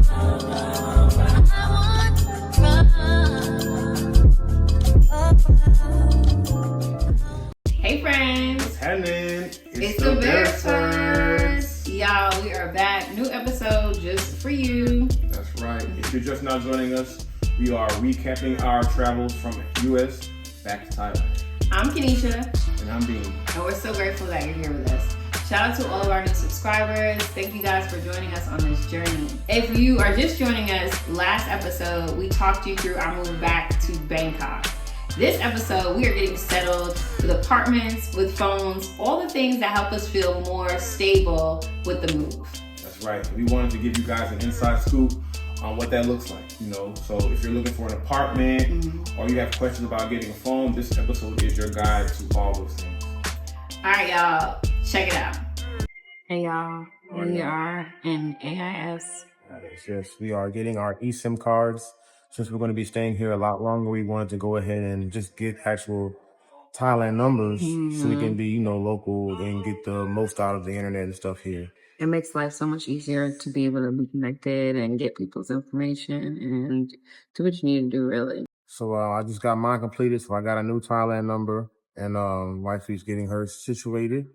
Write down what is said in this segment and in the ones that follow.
Hey friends, What's happening? it's the Bears. Y'all, we are back. New episode just for you. That's right. If you're just now joining us, we are recapping our travels from US back to Thailand. I'm Kenesha, And I'm Bean. and we're so grateful that you're here with us. Shout out to all of our new subscribers. Thank you guys for joining us on this journey. If you are just joining us, last episode we talked you through our move back to Bangkok. This episode, we are getting settled with apartments, with phones, all the things that help us feel more stable with the move. That's right. We wanted to give you guys an inside scoop on what that looks like. So if you're looking for an apartment or you have questions about getting a phone, this episode is your guide to all those things. All right, y'all, check it out. Hey, y'all, we are in AIS. Yes, we are getting our eSIM cards. Since we're going to be staying here a lot longer, we wanted to go ahead and just get actual Thailand numbers so we can be, local and get the most out of the internet and stuff here. It makes life so much easier to be able to be connected and get people's information and do what you need to do, really. So I just got mine completed, so I got a new Thailand number, and wifey's getting hers situated.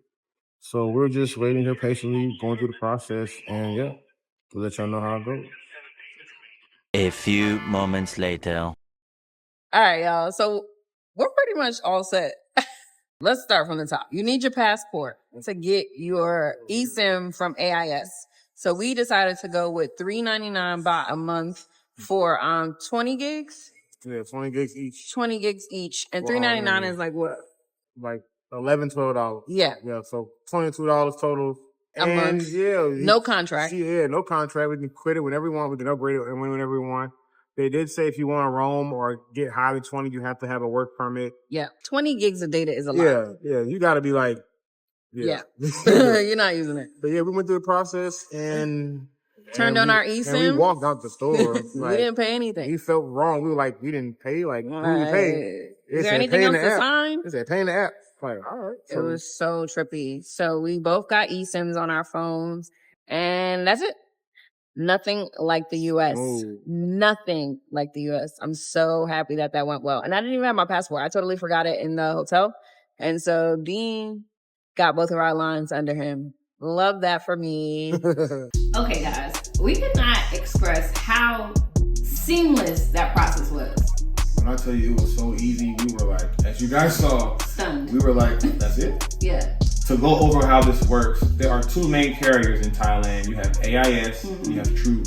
So we're just waiting here patiently, going through the process, and yeah, we'll let y'all know how it goes. A few moments later. All right, y'all. So we're pretty much all set. Let's start from the top. You need your passport to get your eSIM from AIS. So we decided to go with $3.99 baht a month for 20 gigs. Yeah, 20 gigs each. 20 gigs each, and $3.99 is like what? Like $11, $12. Yeah, Yeah, so $22 total. a month. Yeah. No contract. Yeah, no contract. We can quit it whenever we want. We can upgrade it whenever we want. They did say if you want to roam or get highly 20, you have to have a work permit. Yeah, 20 gigs of data is a lot. Yeah. You got to be like, Yeah. You're not using it. But yeah, we went through the process and Turned on our And we eSIM. walked out the store. We didn't pay anything. We felt wrong. We were like, we didn't pay. Like, who we pay? Is there anything else to sign? It said pay in the app. Like, all right. It was so trippy. So we both got eSIMs on our phones, and that's it. Nothing like the U.S. Ooh. Nothing like the U.S. I'm so happy that went well. And I didn't even have my passport. I totally forgot it in the hotel. And so Dean got both of our lines under him. Love that for me. Okay, guys, we could not express how seamless that process was. When I tell you it was so easy, we were like, as you guys saw, Stunned. we were like, that's it? Yeah. To go over how this works, there are two main carriers in Thailand. You have AIS, you have True.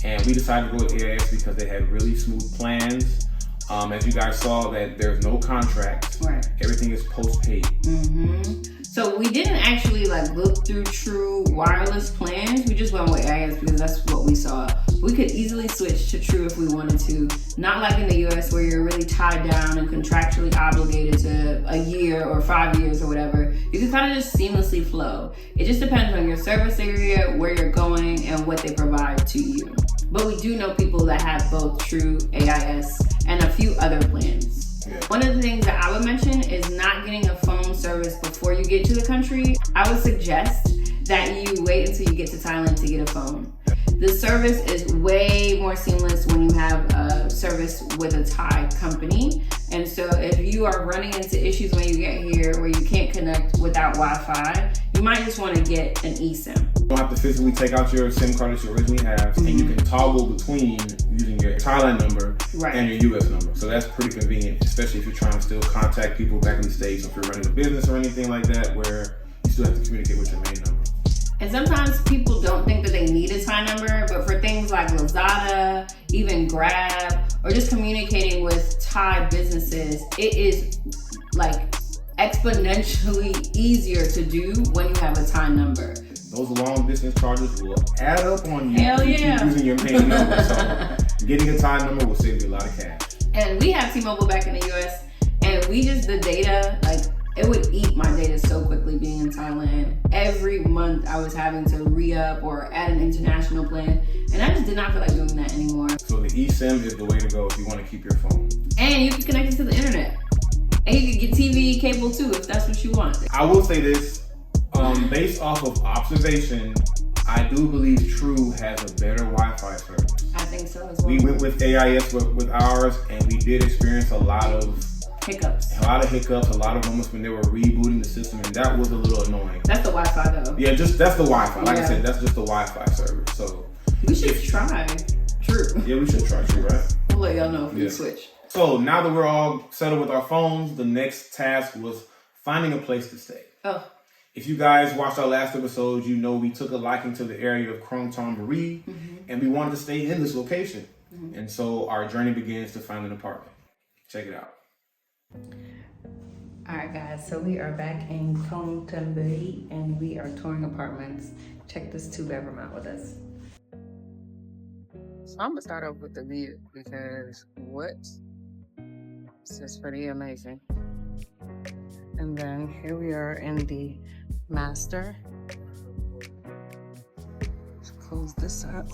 And we decided to go with AIS because they had really smooth plans. As you guys saw, that there's no contract. Right. Everything is post-paid. So we didn't actually look through True wireless plans. We just went with AIS because that's what we saw. We could easily switch to True if we wanted to. Not like in the US where you're really tied down and contractually obligated to a year or 5 years or whatever. You can kind of just seamlessly flow. It just depends on your service area, where you're going, and what they provide to you. But we do know people that have both True, AIS, and a few other plans. Yeah. One of the things that I would mention is not getting a phone service before you get to the country. I would suggest that you wait until you get to Thailand to get a phone. The service is way more seamless when you have a service with a Thai company. And so if you are running into issues when you get here where you can't connect without Wi-Fi, you might just want to get an eSIM. You don't have to physically take out your SIM card that you originally have, and you can toggle between using your Thailand number and your US number. So that's pretty convenient, especially if you're trying to still contact people back in the States, or if you're running a business or anything like that, where you still have to communicate with your main number. And sometimes people don't think that they need a Thai number, but for things like Lazada, even Grab, or just communicating with Thai businesses, it is exponentially easier to do when you have a Thai number. Those long distance charges will add up on you. Hell if you yeah. keep using your main number. So getting a Thai number will save you a lot of cash. And we have T-Mobile back in the US, and the data, it would eat my data so quickly being in Thailand. Every month I was having to re-up or add an international plan, and I just did not feel like doing that anymore. So the eSIM is the way to go if you want to keep your phone. And you can connect it to the internet. And you can get TV cable too if that's what you want. I will say this, based off of observation, I do believe True has a better Wi-Fi service. I think so as well. We went with AIS with ours, and we did experience a lot of hiccups, a lot of moments when they were rebooting the system, and that was a little annoying. That's the Wi-Fi though. Yeah, that's the Wi-Fi. Like Yeah. I said, that's just the Wi-Fi service. So we should try True. yeah, we should try True, right? We'll let y'all know if we switch. So now that we're all settled with our phones, the next task was finding a place to stay. Oh. If you guys watched our last episode, you know we took a liking to the area of Krung Thonburi, and we wanted to stay in this location. And so our journey begins to find an apartment. Check it out. All right, guys. So we are back in Krung Thonburi, and we are touring apartments. Check this 2-bedroom out with us. So I'm gonna start off with the view because this is pretty amazing. And then here we are in the master. Let's close this up.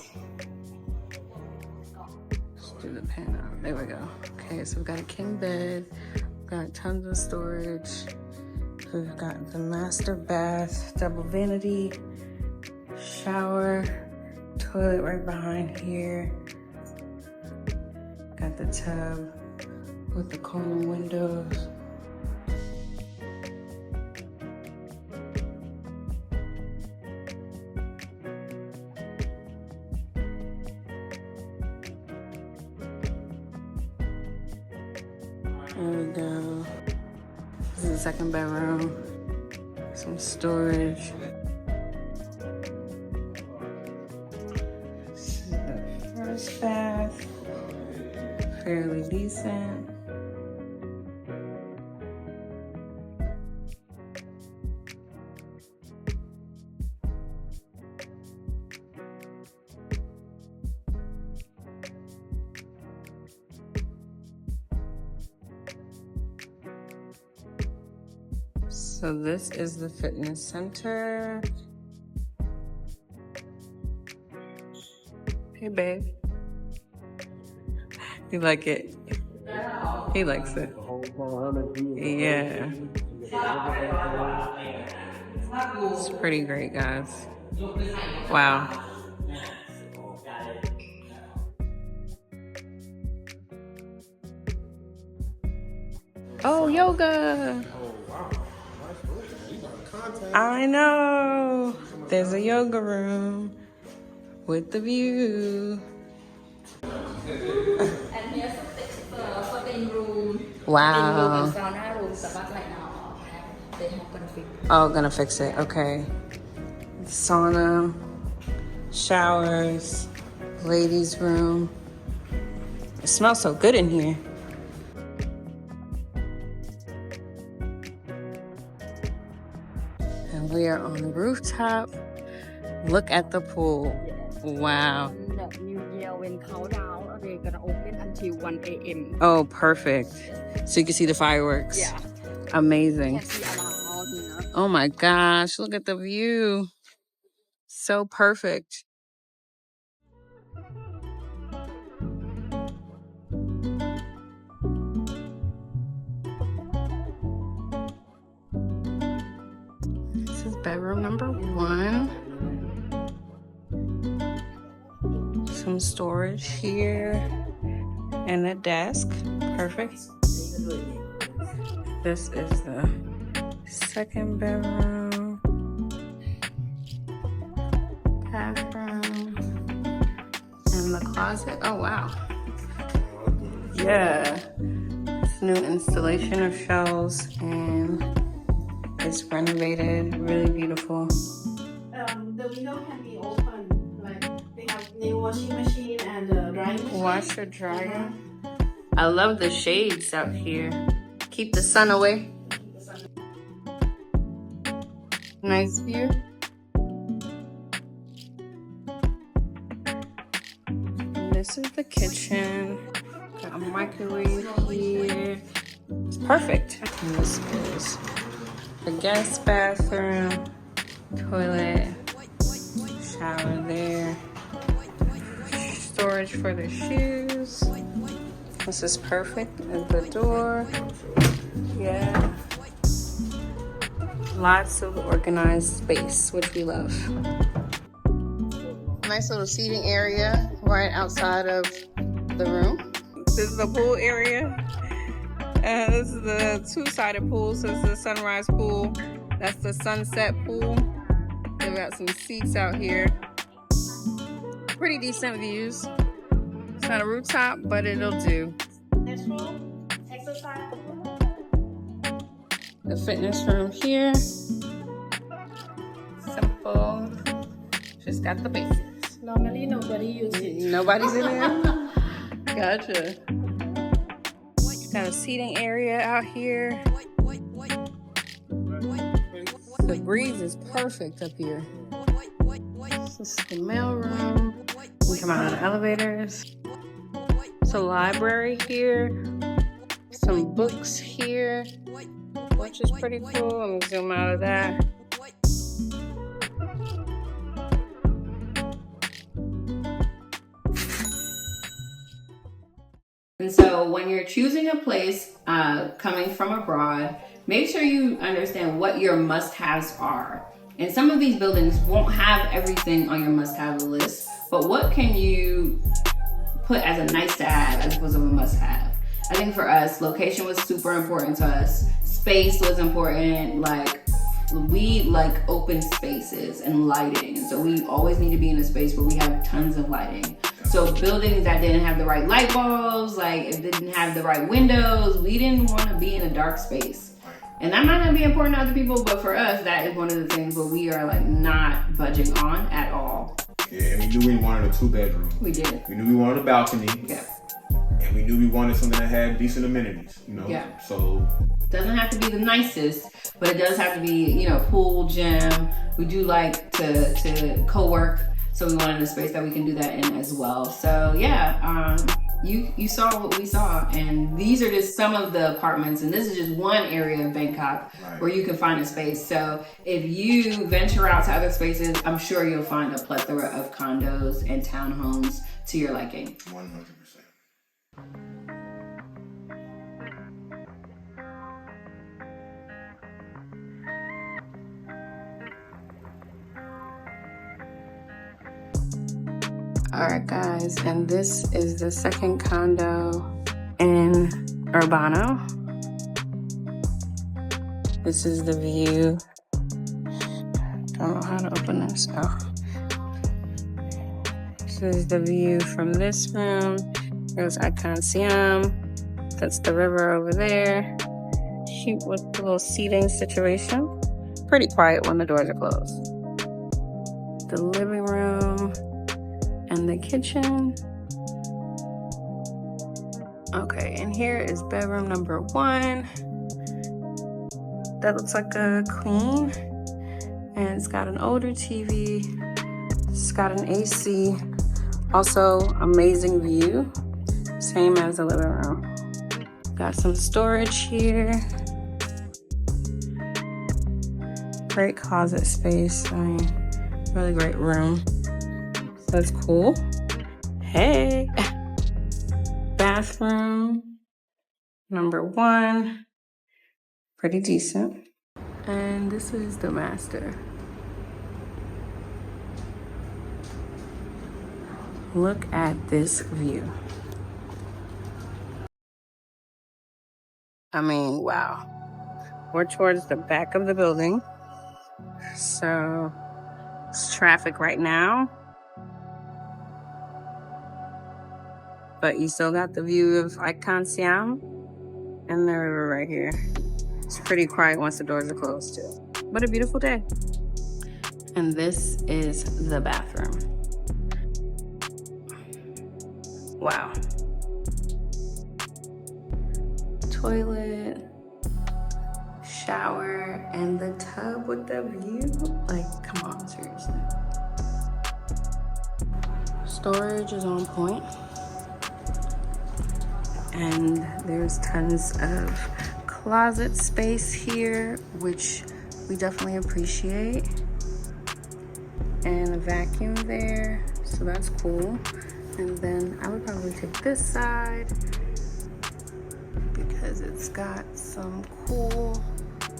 Let's do the pan out. There we go. Okay, so we've got a king bed, we've got tons of storage. We've got the master bath, double vanity, shower, toilet right behind here. Got the tub with the Condo windows. There we go. This is the second bedroom. Some storage. This is the first bath. Fairly decent. So this is the fitness center. Hey, babe. You like it? He likes it. Yeah. It's pretty great, guys. Wow. Oh, yoga. I know. There's a yoga room with the view. And here's the swimming room. Wow. And sauna room, but right now they have gonna fix. Oh, gonna fix it. Okay. Sauna, showers, ladies' room. It smells so good in here. And we are on the rooftop. Look at the pool. Wow. The New Year when countdown, they're gonna open until 1 a.m. Oh, perfect. So you can see the fireworks. Yeah. Amazing. Can see around here. Oh my gosh, look at the view. So perfect. This is bedroom number 1. Some storage here and a desk. Perfect. This is the second bedroom. Bathroom. And the closet. Oh, wow. Yeah. It's new installation of shelves and it's renovated. Really beautiful. The window can be open. Like they have new washing machine and drying machine. Washer dryer. I love the shades out here. Keep the sun away. Nice view. And this is the kitchen. Got a microwave here. It's perfect. And this is the guest bathroom, toilet, shower there, storage for the shoes. This is perfect. And the door. Yeah. Lots of organized space, which we love. nice little seating area right outside of the room. This is the pool area. This is the two-sided pool. So this is the sunrise pool. That's the sunset pool. We've got some seats out here. Pretty decent views. It's not a rooftop, but it'll do. The fitness room here. Simple. Just got the basics. Normally nobody uses it. Nobody's in there? Gotcha. Got a seating area out here. The breeze is perfect up here. This is the mail room. We come out of the elevators. It's a library here. Some books here, which is pretty cool. Let me zoom out of that. And so when you're choosing a place coming from abroad, make sure you understand what your must-haves are. And some of these buildings won't have everything on your must-have list, but what can you put as a nice-to-have as opposed to a must-have? I think for us, location was super important to us. Space was important. Like, we like open spaces and lighting. And so we always need to be in a space where we have tons of lighting. So buildings that didn't have the right light bulbs, like it didn't have the right windows, we didn't want to be in a dark space. And that might not be important to other people, but for us, that is one of the things where we are like not budging on at all. Yeah, and we knew we wanted a 2-bedroom. We did. We knew we wanted a balcony. Yeah. And we knew we wanted something that had decent amenities, you know? Yeah. So. Doesn't have to be the nicest, but it does have to be, you know, pool, gym. We do like to co-work, so we wanted a space that we can do that in as well. So yeah, you saw what we saw, and these are just some of the apartments, and this is just one area of Bangkok where you can find a space. So if you venture out to other spaces, I'm sure you'll find a plethora of condos and townhomes to your liking. 100%. Alright guys, and this is the second condo in Urbano. This is the view. Don't know how to open this. Oh. This is the view from this room. There's Icon Siam. That's the river over there. Cute with the little seating situation. Pretty quiet when the doors are closed. The living room. And the kitchen. Okay, and here is bedroom number 1. That looks like a queen. And it's got an older TV. It's got an AC. Also, amazing view. Same as the living room. Got some storage here. Great closet space. I mean, really great room. That's cool. Hey. Bathroom number 1. Pretty decent. And this is the master. Look at this view. I mean, wow. We're towards the back of the building. So it's traffic right now. But you still got the view of Icon Siam and the river right here. It's pretty quiet once the doors are closed too. But a beautiful day. And this is the bathroom. Wow. Toilet, shower, and the tub with the view. Like, come on, seriously. Storage is on point. And there's tons of closet space here, which we definitely appreciate. And a vacuum there, so that's cool. And then I would probably take this side because it's got some cool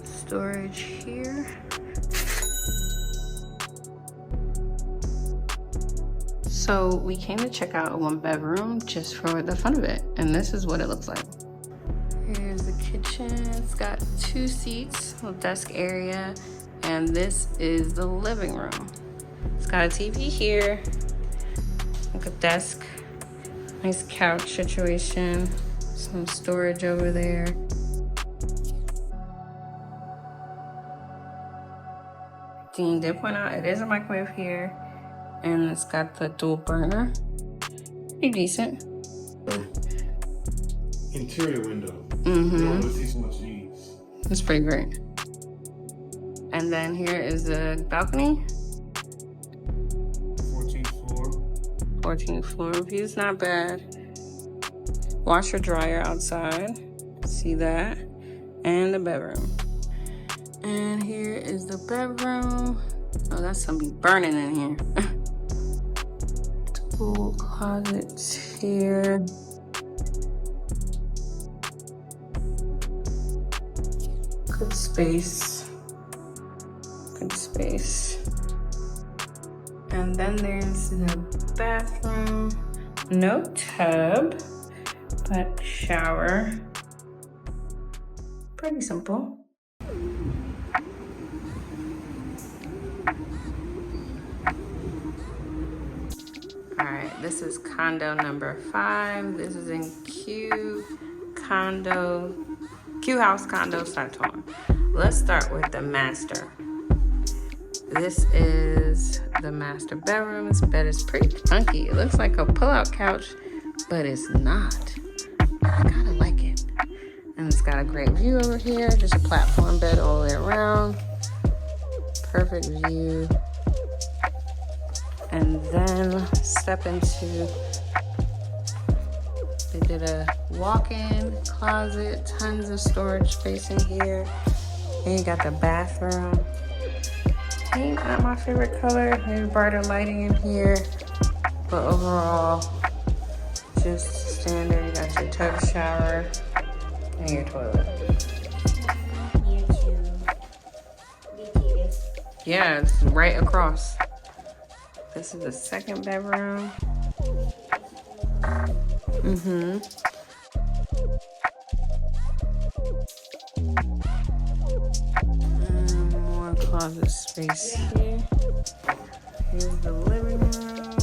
storage here. So we came to check out a 1-bedroom just for the fun of it, and this is what it looks like. Here's the kitchen. It's got 2 seats, a desk area, and this is the living room. It's got a TV here, like a desk, nice couch situation, some storage over there. Dean did point out it is a microwave here, and it's got the dual burner. Pretty decent. Interior window. Mm-hmm. You don't really see so much ease. It's pretty great. And then here is the balcony. 14th floor. 14th floor view's not bad. Washer dryer outside. See that. And the bedroom. And here is the bedroom. Oh, that's something burning in here. Two closets here. Good space. Good space. And then there's the bathroom. No tub, but shower. Pretty simple. Alright, this is condo number 5. This is in Q House Condo Saton. Let's start with the master. This is the master bedroom. This bed is pretty funky. It looks like a pull-out couch, but it's not. I kind of like it. And it's got a great view over here. Just a platform bed all the way around. Perfect view. And then step into, they did a walk-in closet, tons of storage space in here. And you got the bathroom. Paint, not my favorite color. Maybe brighter lighting in here. But overall, just standard. You got your tub shower and your toilet. Yeah, it's right across. This is the second bedroom. And more closet space here. Here's the living room.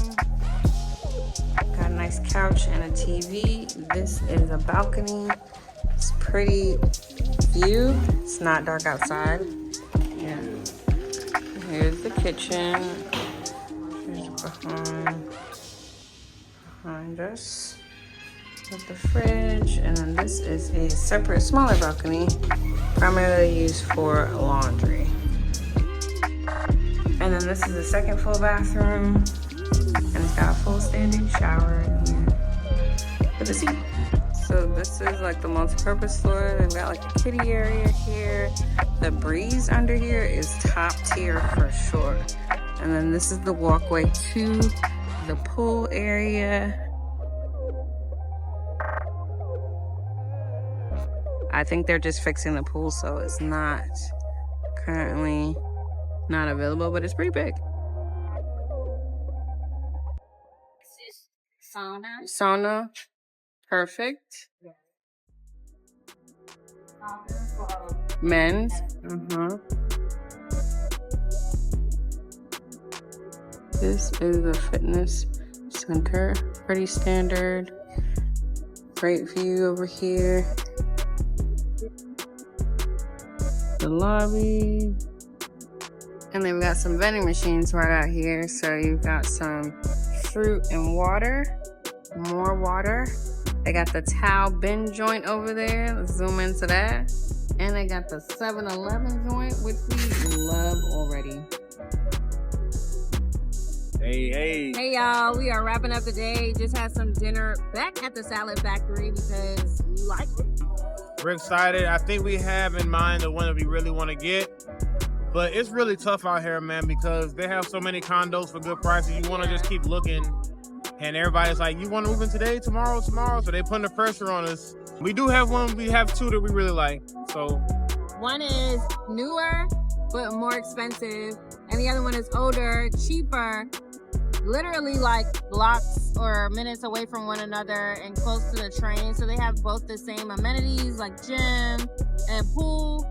Got a nice couch and a TV. This is a balcony. It's pretty view. It's not dark outside. Yeah. Here's the kitchen. Behind us with the fridge, and then this is a separate smaller balcony primarily used for laundry. And then this is the second full bathroom, and it's got a full standing shower in here with a seat. So this is like the multi-purpose floor. They've got like a kiddie area here. The breeze under here is top tier for sure. And then this is the walkway to the pool area. I think they're just fixing the pool, so it's not currently not available, but it's pretty big. Sauna. Perfect. Men's. This is the fitness center. Pretty standard. Great view over here. The lobby. And they've got some vending machines right out here. So you've got some fruit and water. More water. They got the towel bin joint over there. Let's zoom into that. And they got the 7-Eleven joint, which we love already. Hey y'all, we are wrapping up the day. Just had some dinner back at the Salad Factory because we like it. We're excited. I think we have in mind the one that we really want to get. But it's really tough out here, man, because they have so many condos for good prices. You want to just keep looking. And everybody's like, you want to move in today, tomorrow? So they putting the pressure on us. We do have one. We have two that we really like. So one is newer, but more expensive. And the other one is older, cheaper, literally like blocks or minutes away from one another and close to the train. So they have both the same amenities like gym and pool.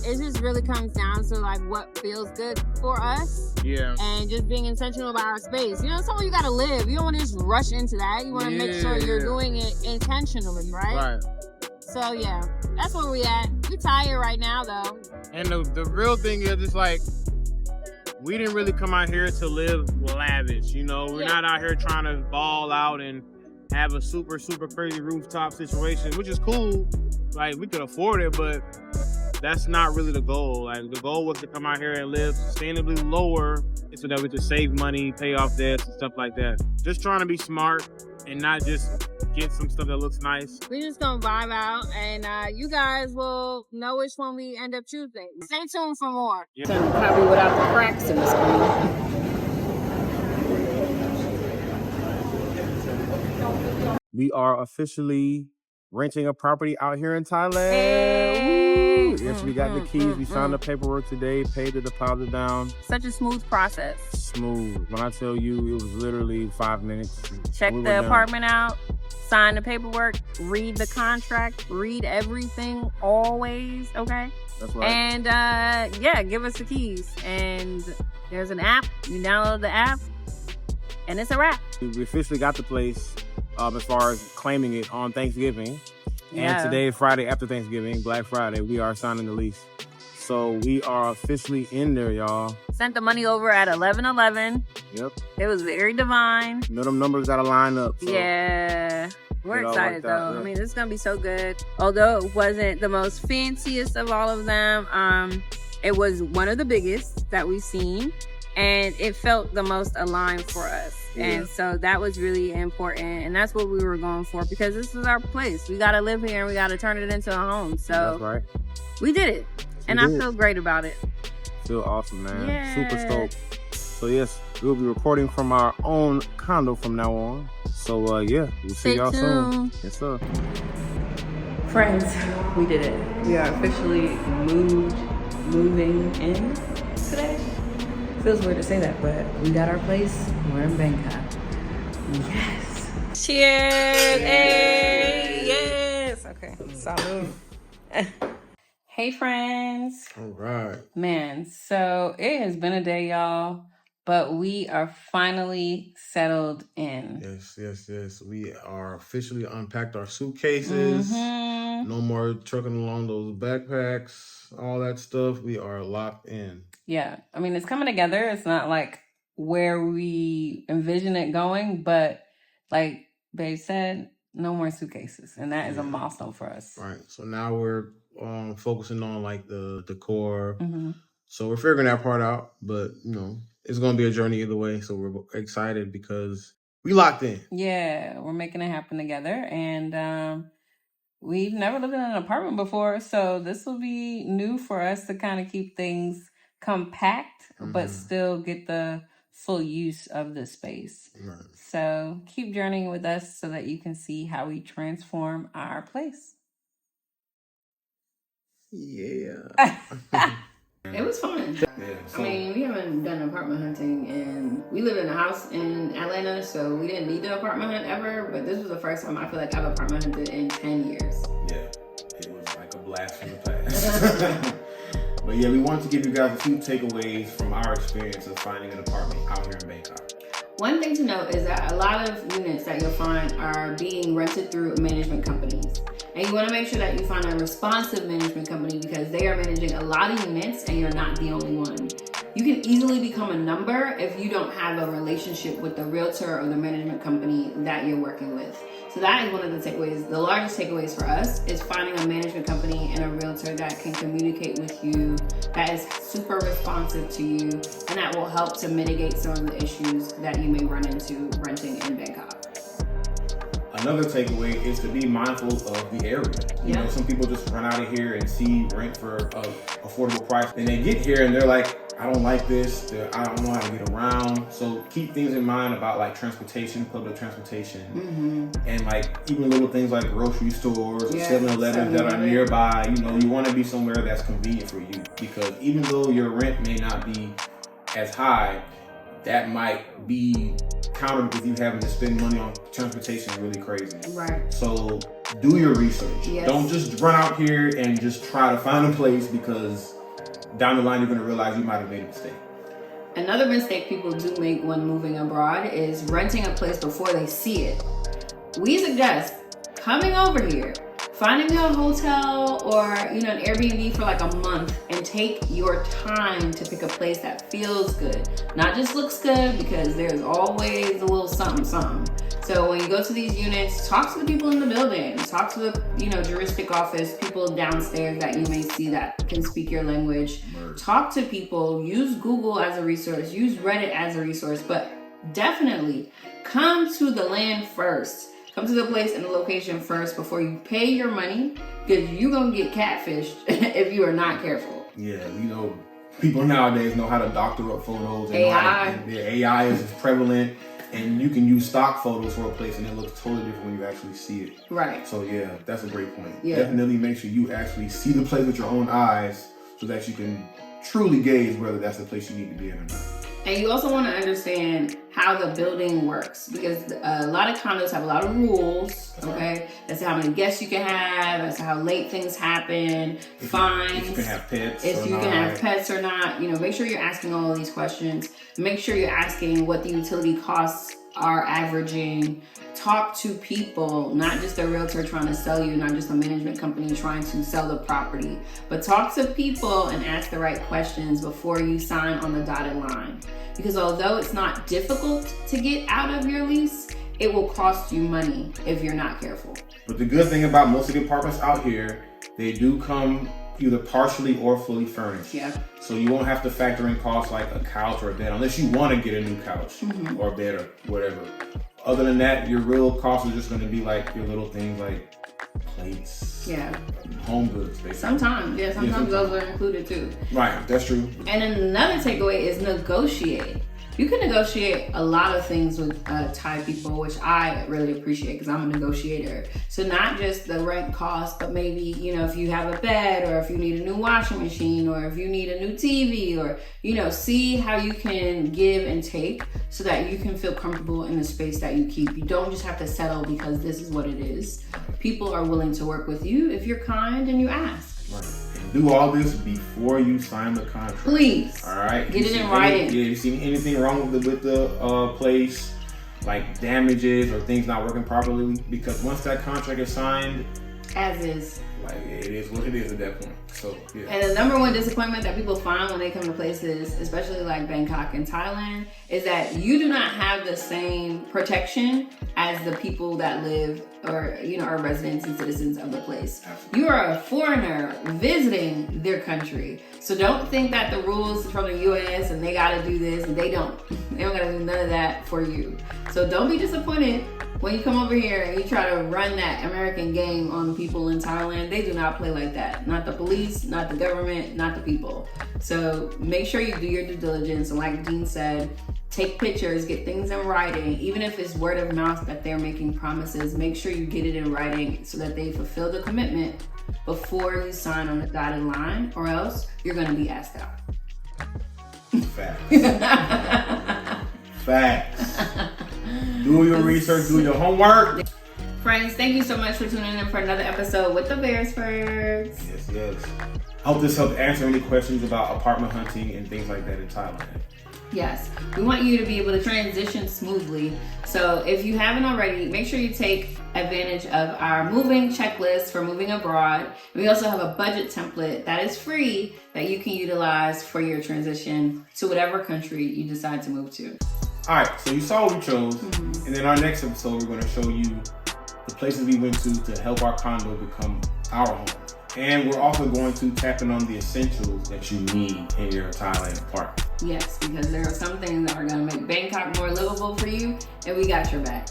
It just really comes down to like what feels good for us. Yeah. And just being intentional about our space. You know, somewhere you gotta live. You don't want to just rush into that. You want to make sure you're doing it intentionally, right? So yeah, that's where we at. We tired right now though. And the real thing is, it's like, we didn't really come out here to live lavish, you know? We're not out here trying to ball out and have a super, super crazy rooftop situation, which is cool. Like, we could afford it, but that's not really the goal. Like, the goal was to come out here and live sustainably lower so that we could save money, pay off debts and stuff like that. Just trying to be smart and not just get some stuff that looks nice. We just gonna vibe out, and you guys will know which one we end up choosing. Stay tuned for more. Yeah. Probably without the cracks in the screen. We are officially renting a property out here in Thailand. Hey. Woo! Yes, we got the keys. We signed the paperwork today, paid the deposit down. Such a smooth process. Smooth. When I tell you, it was literally 5 minutes. Check the apartment out, sign the paperwork, read the contract, read everything always, okay? That's right. And yeah, give us the keys. And there's an app. You download the app, and it's a wrap. We officially got the place as far as claiming it on Thanksgiving. Yeah. And today, Friday after Thanksgiving, Black Friday, we are signing the lease. So we are officially in there, y'all. Sent the money over at 11:11. Yep. It was very divine. You know, them numbers got to line up. So. Yeah. We're excited though. Out, yeah. I mean, it's gonna be so good. Although it wasn't the most fanciest of all of them, it was one of the biggest that we've seen, and it felt the most aligned for us. Yeah. And so that was really important, and that's what we were going for, because this is our place. We gotta live here and we gotta turn it into a home. So that's right. We did it, and I feel great about it. Feel awesome, man. Yeah. Super stoked. So yes, we'll be recording from our own condo from now on. So yeah, we'll see y'all soon. Yes, sir. Friends, we did it. We are officially moving in today. Feels weird to say that, but we got our place. We're in Bangkok. Yes. Cheers! Hey! Yes! Okay. Salud. Hey, friends. All right. Man, so it has been a day, y'all, but we are finally settled in. Yes. We are officially unpacked our suitcases. Mm-hmm. No more trucking along those backpacks, all that stuff. We are locked in. Yeah, I mean, it's coming together. It's not like where we envision it going, but like Babe said, no more suitcases, and that is a milestone for us. Right. So now we're focusing on like the decor. Mm-hmm. So we're figuring that part out, but you know, it's gonna be a journey either way. So we're excited because we locked in. Yeah, we're making it happen together, and we've never lived in an apartment before, so this will be new for us to kind of keep things compact, but still get the full use of the space. Right. So keep journeying with us so that you can see how we transform our place. Yeah. It was fun. Yeah, I mean, we haven't done apartment hunting, and we live in a house in Atlanta, so we didn't need the apartment hunt ever, but this was the first time I feel like I've apartment hunted in 10 years. Yeah, it was like a blast from the past. But yeah, we wanted to give you guys a few takeaways from our experience of finding an apartment out here in Bangkok. One thing to note is that a lot of units that you'll find are being rented through management companies. And you want to make sure that you find a responsive management company because they are managing a lot of units and you're not the only one. You can easily become a number if you don't have a relationship with the realtor or the management company that you're working with. So that is one of the takeaways. The largest takeaways for us is finding a management company and a realtor that can communicate with you, that is super responsive to you, and that will help to mitigate some of the issues that you may run into renting in Bangkok. Another takeaway is to be mindful of the area. You know, some people just run out of here and see rent for an affordable price. And they get here and they're like, I don't like this. I don't know how to get around. So keep things in mind about like transportation, public transportation. And like even little things like grocery stores, 7-Elevens that are nearby. You know, you want to be somewhere that's convenient for you. Because even though your rent may not be as high, that might be countered with you having to spend money on transportation really crazy. Right. So do your research. Yes. Don't just run out here and just try to find a place, because down the line you're going to realize you might have made a mistake. Another mistake people do make when moving abroad is renting a place before they see it. We suggest coming over here, finding a hotel or an Airbnb for like a month, and take your time to pick a place that feels good, not just looks good, because there's always a little something. So when you go to these units, talk to the people in the building, talk to the juristic office, people downstairs that you may see that can speak your language. Talk to people, use Google as a resource, use Reddit as a resource, but definitely come to the land first. Come to the place and the location first before you pay your money, because you're going to get catfished if you are not careful. Yeah, people nowadays know how to doctor up photos. And AI. AI is prevalent, and you can use stock photos for a place and it looks totally different when you actually see it. Right. So yeah, that's a great point. Yeah. Definitely make sure you actually see the place with your own eyes so that you can truly gauge whether that's the place you need to be in or not. And you also want to understand how the building works, because a lot of condos have a lot of rules, okay? As to how many guests you can have, as to how late things happen, fines. If you can have pets if or you not. can have pets or not. Make sure you're asking all of these questions. Make sure you're asking what the utility costs are averaging. Talk to people, not just a realtor trying to sell you, not just a management company trying to sell the property, but talk to people and ask the right questions before you sign on the dotted line. Because although it's not difficult to get out of your lease, it will cost you money if you're not careful. But the good thing about most of the apartments out here, they do come either partially or fully furnished. Yeah. So you won't have to factor in costs like a couch or a bed, unless you want to get a new couch or bed or whatever. Other than that, your real costs are just going to be like your little things like plates, home goods, basically. Sometimes those are included too. Right, that's true. And another takeaway is negotiate. You can negotiate a lot of things with Thai people, which I really appreciate because I'm a negotiator. So not just the rent cost, but maybe, if you have a bed, or if you need a new washing machine, or if you need a new TV, or, see how you can give and take so that you can feel comfortable in the space that you keep. You don't just have to settle because this is what it is. People are willing to work with you if you're kind and you ask. Right. And do all this before you sign the contract. Please. All right. Get it in writing. You see anything wrong with the place, like damages or things not working properly? Because once that contract is signed, as is, like it is what it is at that point. So yeah. And the number one disappointment that people find when they come to places, especially like Bangkok and Thailand, is that you do not have the same protection as the people that live or are residents and citizens of the place. You are a foreigner visiting their country. So don't think that the rules from the US and they gotta do this, and they don't gotta do none of that for you. So don't be disappointed when you come over here and you try to run that American game on people in Thailand. They do not play like that. Not the police, not the government, not the people. So make sure you do your due diligence. And like Dean said, take pictures, get things in writing. Even if it's word of mouth that they're making promises, make sure you get it in writing so that they fulfill the commitment before you sign on the dotted line, or else you're going to be asked out. Facts. Facts. Do your research, do your homework. Friends, thank you so much for tuning in for another episode with the Beresfords. Yes. I hope this helped answer any questions about apartment hunting and things like that in Thailand. Yes, we want you to be able to transition smoothly. So if you haven't already, make sure you take advantage of our moving checklist for moving abroad. We also have a budget template that is free that you can utilize for your transition to whatever country you decide to move to. All right, so you saw what we chose, and in our next episode, we're going to show you the places we went to help our condo become our home. And we're also going to tap in on the essentials that you need in your Thailand apartment. Yes, because there are some things that are going to make Bangkok more livable for you, and we got your back.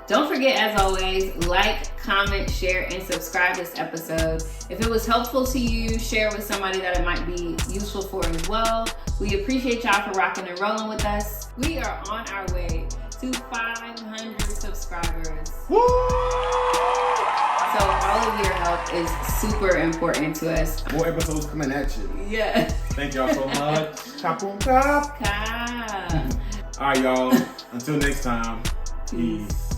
Don't forget, as always, like, comment, share, and subscribe this episode. If it was helpful to you, share with somebody that it might be useful for as well. We appreciate y'all for rocking and rolling with us. We are on our way to 500 subscribers. Woo! So all of your help is super important to us. More episodes coming at you. Yeah. Thank y'all so much. Chop on top. All right, y'all. Until next time. Peace.